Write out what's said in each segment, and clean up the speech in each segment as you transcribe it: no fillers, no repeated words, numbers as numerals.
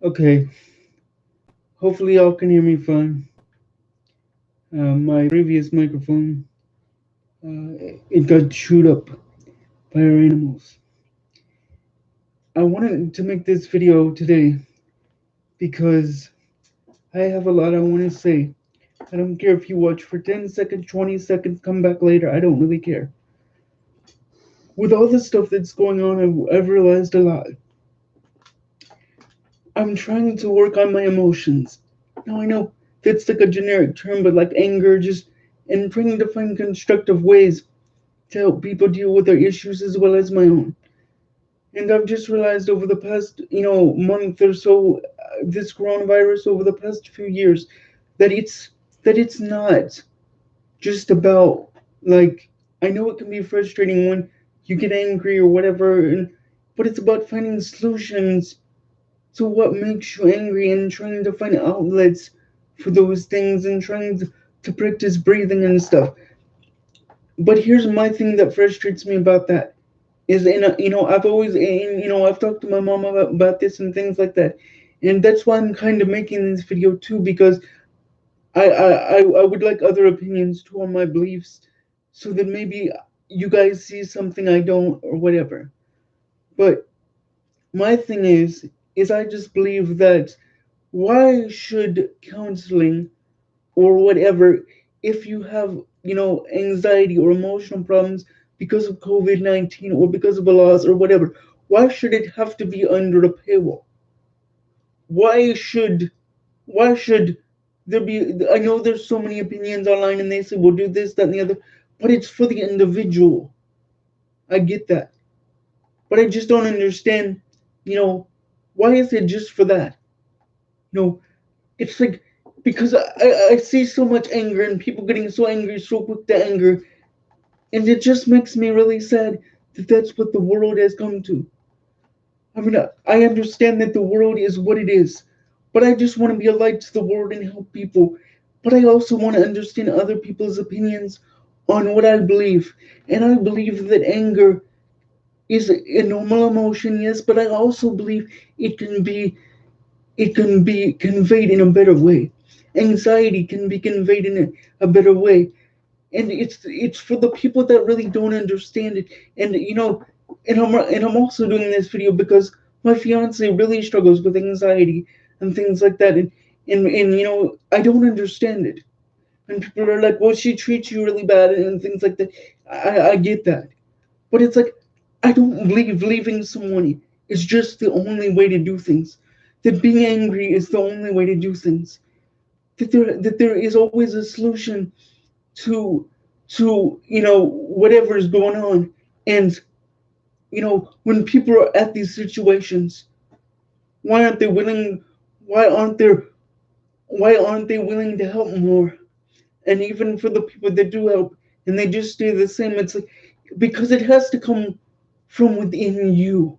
Okay, hopefully y'all can hear me fine. My previous microphone, it got chewed up by our animals. I wanted to make this video today because I have a lot I want to say. I don't care if you watch for 10 seconds, 20 seconds, come back later. I don't really care. With all the stuff that's going on, I've realized a lot. I'm trying to work on my emotions. Now I know that's like a generic term, but like anger, just and trying to find constructive ways to help people deal with their issues as well as my own. And I've just realized over the past, month or so, this coronavirus over the past few years, that it's not just about like I know it can be frustrating when you get angry or whatever, but it's about finding solutions to what makes you angry and trying to find outlets for those things and trying to practice breathing and stuff. But here's my thing that frustrates me about that is I've always I've talked to my mom about this and things like that, and that's why I'm kind of making this video too, because I would like other opinions too on my beliefs, so that maybe you guys see something I don't or whatever. But my thing is I just believe that why should counseling or whatever, if you have, anxiety or emotional problems because of COVID 19 or because of a loss or whatever, why should it have to be under a paywall? Why should, why should there be? I know there's so many opinions online and they say, we'll do this, that, and the other, but it's for the individual. I get that. But I just don't understand, you know, why is it just for that? You know, it's like because I see so much anger and people getting so angry so quick to anger, and it just makes me really sad that that's what the world has come to. I mean, I understand that the world is what it is, but I just want to be a light to the world and help people. But I also want to understand other people's opinions on what I believe, and I believe that anger is a normal emotion, yes, but I also believe it can be it can be conveyed in a better way. Anxiety can be conveyed in a better way, and it's for the people that really don't understand it. And I'm also doing this video because my fiance really struggles with anxiety and things like that, and I don't understand it. And people are like, "Well, she treats you really bad," and things like that. I get that, but it's like I don't believe leaving someone is just the only way to do things. That being angry is the only way to do things. That there is always a solution to whatever is going on. And when people are at these situations, why aren't they willing? Why aren't there? Why aren't they willing to help more? And even for the people that do help, and they just stay the same, it's like because it has to come from within you.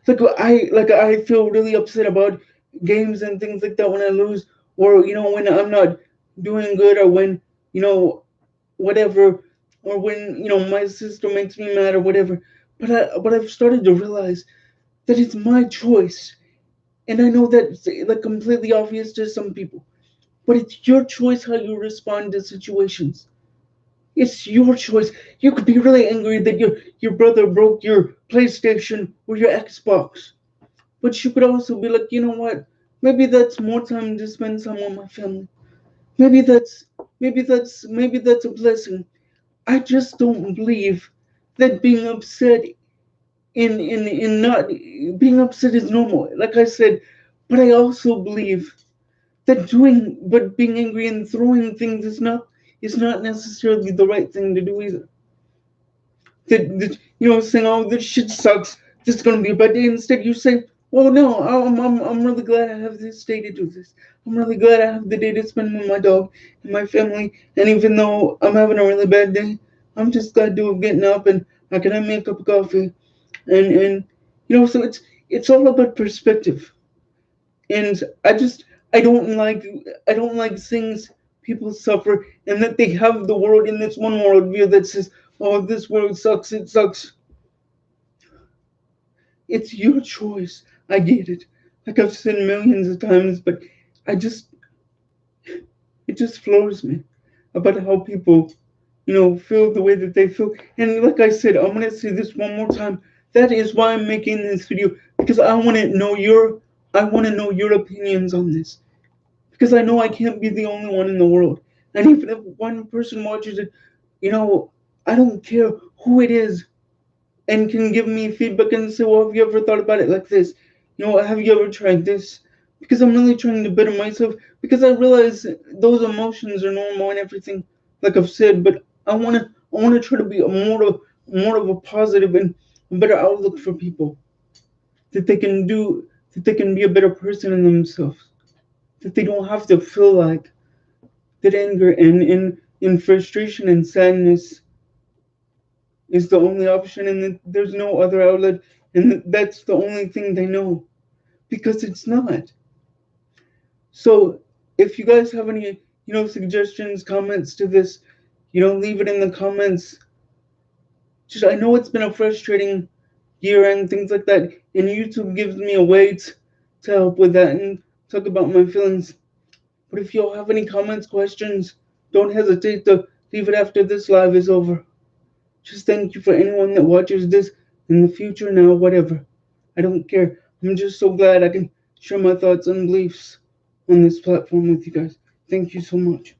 I feel really upset about games and things like that when I lose, or when I'm not doing good, or when you know whatever, or when my sister makes me mad or whatever. But I've started to realize that it's my choice, and I know that's like completely obvious to some people, but it's your choice how you respond to situations. It's your choice. You could be really angry that your brother broke your PlayStation or your Xbox. But you could also be like, you know what? Maybe that's more time to spend time with my family. Maybe that's a blessing. I just don't believe that being upset in not being upset is normal. Like I said, but I also believe that being angry and throwing things is not necessarily the right thing to do either. That saying, oh, this shit sucks, this is gonna be a bad day. Instead you say, well, no, I'm really glad I have this day to do this. I'm really glad I have the day to spend with my dog and my family. And even though I'm having a really bad day, I'm just glad to have getting up and I can have me a cup of coffee. And so it's all about perspective. And I don't like seeing people suffer and that they have the world in this one worldview that says, oh, this world sucks, it sucks. It's your choice. I get it. like I've said millions of times, but I just, it just floors me about how people, feel the way that they feel. And like I said, I'm gonna say this one more time. That is why I'm making this video, because I want to know your opinions on this, because I know I can't be the only one in the world. And even if one person watches it, you know, I don't care who it is, and can give me feedback and say, well, have you ever thought about it like this? Have you ever tried this? Because I'm really trying to better myself, because I realize those emotions are normal and everything, like I've said, but I wanna try to be more of a positive and a better outlook for people, that they can be a better person in themselves, that they don't have to feel like that anger and frustration and sadness is the only option, and that there's no other outlet, and that's the only thing they know, because it's not. So if you guys have any, suggestions, comments to this, leave it in the comments. Just, I know it's been a frustrating year and things like that, and YouTube gives me a way to help with that and talk about my feelings. But if y'all have any comments, questions, don't hesitate to leave it after this live is over. Just thank you for anyone that watches this in the future, now, whatever. I don't care. I'm just so glad I can share my thoughts and beliefs on this platform with you guys. Thank you so much.